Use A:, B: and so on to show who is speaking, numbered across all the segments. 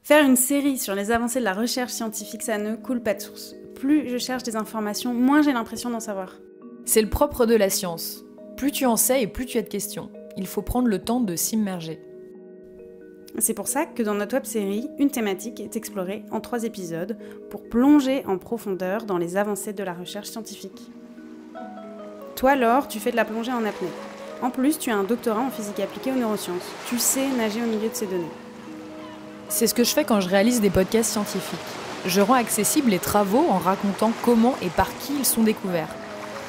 A: Faire une série sur les avancées de la recherche scientifique, ça ne coule pas de source. Plus je cherche des informations, moins j'ai l'impression d'en savoir.
B: C'est le propre de la science. Plus tu en sais et plus tu as de questions. Il faut prendre le temps de s'immerger.
A: C'est pour ça que dans notre web-série, une thématique est explorée en 3 épisodes pour plonger en profondeur dans les avancées de la recherche scientifique. Toi, Laure, tu fais de la plongée en apnée. En plus, tu as un doctorat en physique appliquée aux neurosciences. Tu sais nager au milieu de ces données.
B: C'est ce que je fais quand je réalise des podcasts scientifiques. Je rends accessibles les travaux en racontant comment et par qui ils sont découverts.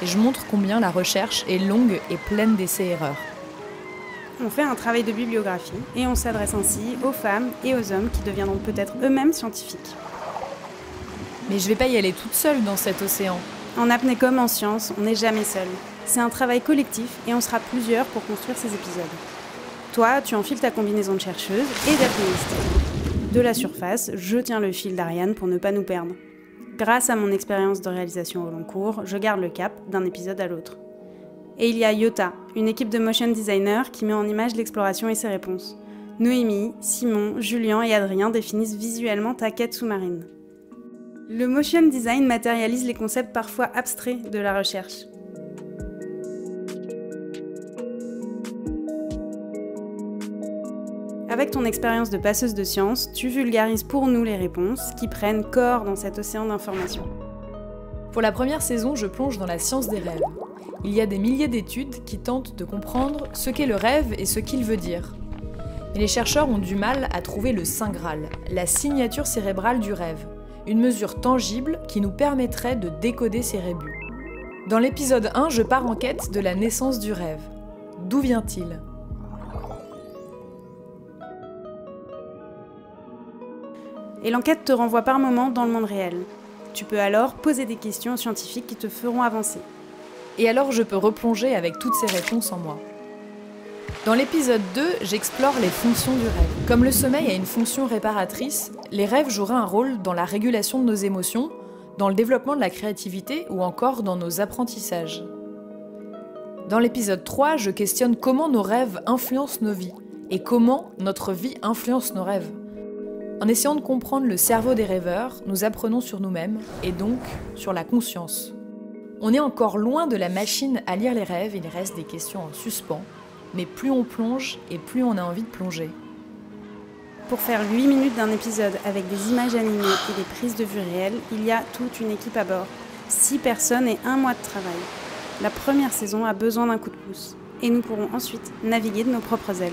B: Et je montre combien la recherche est longue et pleine d'essais-erreurs.
A: On fait un travail de bibliographie et on s'adresse ainsi aux femmes et aux hommes qui deviendront peut-être eux-mêmes scientifiques.
B: Mais je vais pas y aller toute seule dans cet océan.
A: En apnée comme en science, on n'est jamais seul. C'est un travail collectif et on sera plusieurs pour construire ces épisodes. Toi, tu enfiles ta combinaison de chercheuse et d'apnéiste. De la surface, je tiens le fil d'Ariane pour ne pas nous perdre. Grâce à mon expérience de réalisation au long cours, je garde le cap d'un épisode à l'autre. Et il y a Yota, une équipe de motion designers qui met en image l'exploration et ses réponses. Noémie, Simon, Julien et Adrien définissent visuellement ta quête sous-marine. Le motion design matérialise les concepts parfois abstraits de la recherche. Avec ton expérience de passeuse de sciences, tu vulgarises pour nous les réponses qui prennent corps dans cet océan d'informations.
B: Pour la première saison, je plonge dans la science des rêves. Il y a des milliers d'études qui tentent de comprendre ce qu'est le rêve et ce qu'il veut dire. Et les chercheurs ont du mal à trouver le Saint Graal, la signature cérébrale du rêve, une mesure tangible qui nous permettrait de décoder ces rébus. Dans l'épisode 1, je pars en quête de la naissance du rêve. D'où vient-il ?
A: Et l'enquête te renvoie par moments dans le monde réel. Tu peux alors poser des questions aux scientifiques qui te feront avancer.
B: Et alors je peux replonger avec toutes ces réponses en moi. Dans l'épisode 2, j'explore les fonctions du rêve. Comme le sommeil a une fonction réparatrice, les rêves joueraient un rôle dans la régulation de nos émotions, dans le développement de la créativité ou encore dans nos apprentissages. Dans l'épisode 3, je questionne comment nos rêves influencent nos vies et comment notre vie influence nos rêves. En essayant de comprendre le cerveau des rêveurs, nous apprenons sur nous-mêmes et donc sur la conscience. On est encore loin de la machine à lire les rêves, il reste des questions en suspens, mais plus on plonge et plus on a envie de plonger.
A: Pour faire 8 minutes d'un épisode avec des images animées et des prises de vue réelles, il y a toute une équipe à bord. 6 personnes et 1 mois de travail. La première saison a besoin d'un coup de pouce. Et nous pourrons ensuite naviguer de nos propres ailes.